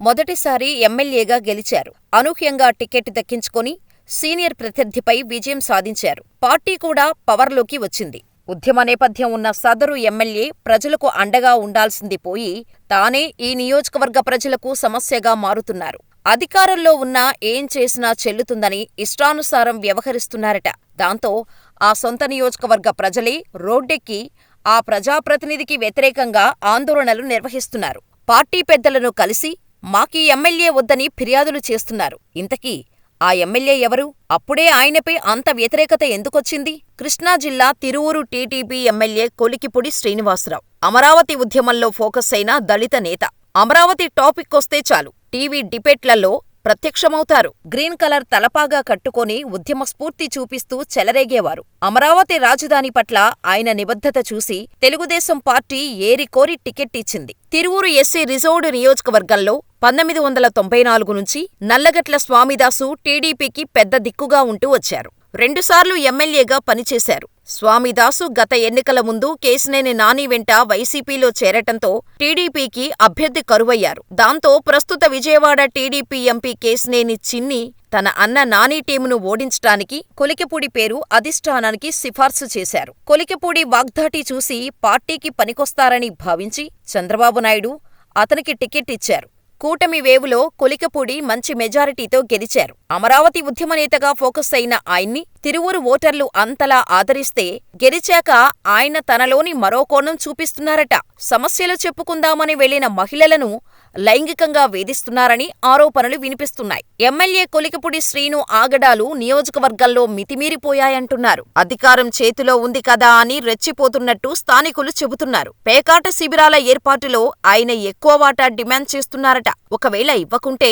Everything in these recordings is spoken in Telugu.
మొదటిసారి ఎమ్మెల్యేగా గెలిచారు. అనూహ్యంగా టికెట్ దక్కించుకొని సీనియర్ ప్రత్యర్థిపై విజయం సాధించారు. పార్టీ కూడా పవర్లోకి వచ్చింది. ఉద్యమ నేపథ్యం ఉన్న సదరు ఎమ్మెల్యే ప్రజలకు అండగా ఉండాల్సింది పోయి తానే ఈ నియోజకవర్గ ప్రజలకు సమస్యగా మారుతున్నారు. అధికారంలో ఉన్నా ఏం చేసినా చెల్లుతుందని ఇష్టానుసారం వ్యవహరిస్తున్నారట. దాంతో ఆ సొంత నియోజకవర్గ ప్రజలే రోడ్డెక్కి ఆ ప్రజాప్రతినిధికి వ్యతిరేకంగా ఆందోళనలు నిర్వహిస్తున్నారు. పార్టీ పెద్దలను కలిసి మాకీ ఎమ్మెల్యే వద్దని ఫిర్యాదులు చేస్తున్నారు. ఇంతకీ ఆ ఎమ్మెల్యే ఎవరు? అప్పుడే ఆయనపై అంత వ్యతిరేకత ఎందుకొచ్చింది? కృష్ణా జిల్లా తిరువూరు టీడీపీ ఎమ్మెల్యే కొలికిపూడి శ్రీనివాసరావు. అమరావతి ఉద్యమంలో ఫోకస్ అయిన దళిత నేత. అమరావతి టాపిక్కొస్తే చాలు టీవీ డిబేట్లలో ప్రత్యక్షమవుతారు. గ్రీన్ కలర్ తలపాగా కట్టుకొని ఉద్యమ స్ఫూర్తి చూపిస్తూ చెలరేగేవారు. అమరావతి రాజధాని పట్ల ఆయన నిబద్ధత చూసి తెలుగుదేశం పార్టీ ఏరికోరి టికెట్ ఇచ్చింది. తిరువూరు ఎస్సీ రిజర్వ్డ్ నియోజకవర్గంలో 1994 నుంచి నల్లగట్ల స్వామిదాసు టీడీపీకి పెద్ద దిక్కుగా ఉంటూ వచ్చారు. 2 సార్లు ఎమ్మెల్యేగా పనిచేశారు. స్వామిదాసు గత ఎన్నికల ముందు కేశినేని నాని వెంట వైసీపీలో చేరటంతో టీడీపీకి అభ్యర్థి కరువయ్యారు. దాంతో ప్రస్తుత విజయవాడ టీడీపీ ఎంపీ కేశినేని చిన్ని తన అన్న నాని టీమును ఓడించటానికి కొలికిపూడి పేరు అధిష్టానానికి సిఫార్సు చేశారు. కొలికిపూడి వాగ్దాటి చూసి పార్టీకి పనికొస్తారని భావించి చంద్రబాబు నాయుడు అతనికి టికెట్ ఇచ్చారు. కూటమి వేవులో కొలికిపూడి మంచి మెజారిటీతో గెలిచారు. అమరావతి ఉద్యమనేతగా ఫోకస్ అయిన ఆయన్ని తిరువూరు ఓటర్లు అంతలా ఆదరిస్తే గెలిచాక ఆయన తనలోని మరో కోణం చూపిస్తున్నారట. సమస్యలు చెప్పుకుందామని వెళ్లిన మహిళలను లైంగికంగా వేధిస్తున్నారని ఆరోపణలు వినిపిస్తున్నాయి. ఎమ్మెల్యే కొలికిపూడి శ్రీను ఆగడాలు నియోజకవర్గంలో మితిమీరిపోయాయంటున్నారు. అధికారం చేతిలో ఉంది కదా అని రెచ్చిపోతున్నట్టు స్థానికులు చెబుతున్నారు. పేకాట శిబిరాల ఏర్పాటులో ఆయన ఎక్కువ వాటా డిమాండ్ చేస్తున్నారట. ఒకవేళ ఇవ్వకుంటే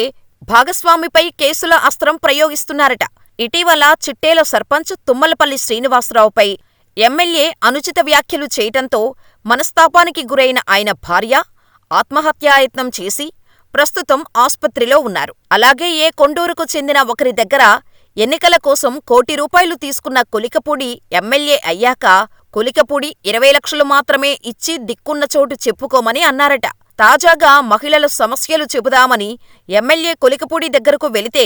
భాగస్వామిపై కేసుల అస్త్రం ప్రయోగిస్తున్నారట. ఇటీవల చిట్టేల సర్పంచ్ తుమ్మలపల్లి శ్రీనివాసరావుపై ఎమ్మెల్యే అనుచిత వ్యాఖ్యలు చేయటంతో మనస్తాపానికి గురైన ఆయన భార్య ఆత్మహత్యాయత్నం చేసి ప్రస్తుతం ఆస్పత్రిలో ఉన్నారు. అలాగే కొండూరుకు చెందిన ఒకరి దగ్గర ఎన్నికల కోసం ₹1 కోటి తీసుకున్న కొలికిపూడి ఎమ్మెల్యే అయ్యాక కొలికిపూడి 20 లక్షలు మాత్రమే ఇచ్చి దిక్కున్న చోటు చెప్పుకోమని అన్నారట. తాజాగా మహిళల సమస్యలు చెబుదామని ఎమ్మెల్యే కొలికిపూడి దగ్గరకు వెళితే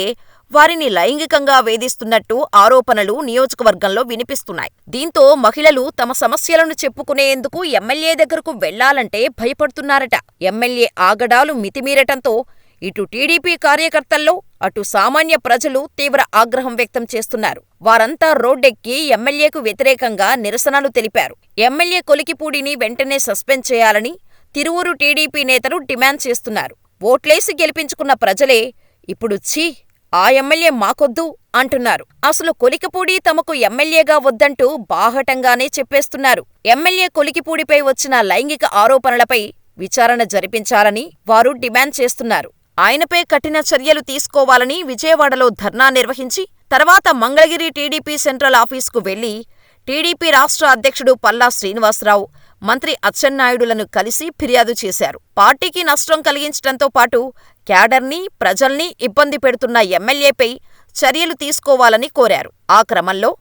వారిని లైంగికంగా వేధిస్తున్నట్టు ఆరోపణలు నియోజకవర్గంలో వినిపిస్తున్నాయి. దీంతో మహిళలు తమ సమస్యలను చెప్పుకునేందుకు ఎమ్మెల్యే దగ్గరకు వెళ్లాలంటే భయపడుతున్నారట. ఎమ్మెల్యే ఆగడాలు మితిమీరటంతో ఇటు టీడీపీ కార్యకర్తల్లో అటు సామాన్య ప్రజలు తీవ్ర ఆగ్రహం వ్యక్తం చేస్తున్నారు. వారంతా రోడ్డెక్కి ఎమ్మెల్యేకు వ్యతిరేకంగా నిరసనలు తెలిపారు. ఎమ్మెల్యే కొలికిపూడిని వెంటనే సస్పెండ్ చేయాలని తిరువూరు టీడీపీ నేతలు డిమాండ్ చేస్తున్నారు. ఓట్లేసి గెలిపించుకున్న ప్రజలే ఇప్పుడు ఛీ ఆ ఎమ్మెల్యే మాకొద్దు అంటున్నారు. అసలు కొలికిపూడి తమకు ఎమ్మెల్యేగా వద్దంటూ బాహటంగానే చెప్పేస్తున్నారు. ఎమ్మెల్యే కొలికిపూడిపై వచ్చిన లైంగిక ఆరోపణలపై విచారణ జరిపించాలని వారు డిమాండ్ చేస్తున్నారు. ఆయనపై కఠిన చర్యలు తీసుకోవాలని విజయవాడలో ధర్నా నిర్వహించి తర్వాత మంగళగిరి టీడీపీ సెంట్రల్ ఆఫీసుకు వెళ్లి టీడీపీ రాష్ట్ర అధ్యక్షుడు పల్లా శ్రీనివాసరావు, మంత్రి అచ్చెన్నాయుడులను కలిసి ఫిర్యాదు చేశారు. పార్టీకి నష్టం కలిగించడంతో పాటు క్యాడర్ని, ప్రజల్ని ఇబ్బంది పెడుతున్న ఎమ్మెల్యేపై చర్యలు తీసుకోవాలని కోరారు. ఆ క్రమంలో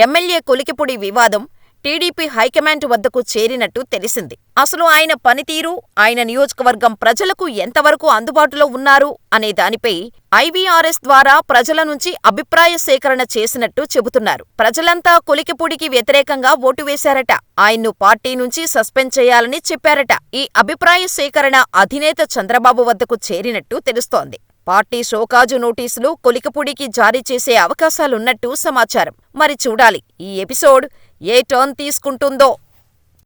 ఎమ్మెల్యే కొలికిపూడి వివాదం టీడీపీ హైకమాండ్ వద్దకు చేరినట్టు తెలిసింది. అసలు ఆయన పనితీరు, ఆయన నియోజకవర్గం ప్రజలకు ఎంతవరకు అందుబాటులో ఉన్నారు అనే దానిపై ఐవీఆర్ఎస్ ద్వారా ప్రజల నుంచి అభిప్రాయ సేకరణ చేసినట్టు చెబుతున్నారు. ప్రజలంతా కొలికిపూడికి వ్యతిరేకంగా ఓటు వేశారట. ఆయన్ను పార్టీ నుంచి సస్పెండ్ చేయాలని చెప్పారట. ఈ అభిప్రాయ సేకరణ అధినేత చంద్రబాబు వద్దకు చేరినట్టు తెలుస్తోంది. పార్టీ షోకాజు నోటీసులు కొలికిపూడికి జారీ చేసే అవకాశాలున్నట్టు సమాచారం. మరి చూడాలి ఈ ఎపిసోడ్ ఏ టర్న్ తీసుకుంటుందో.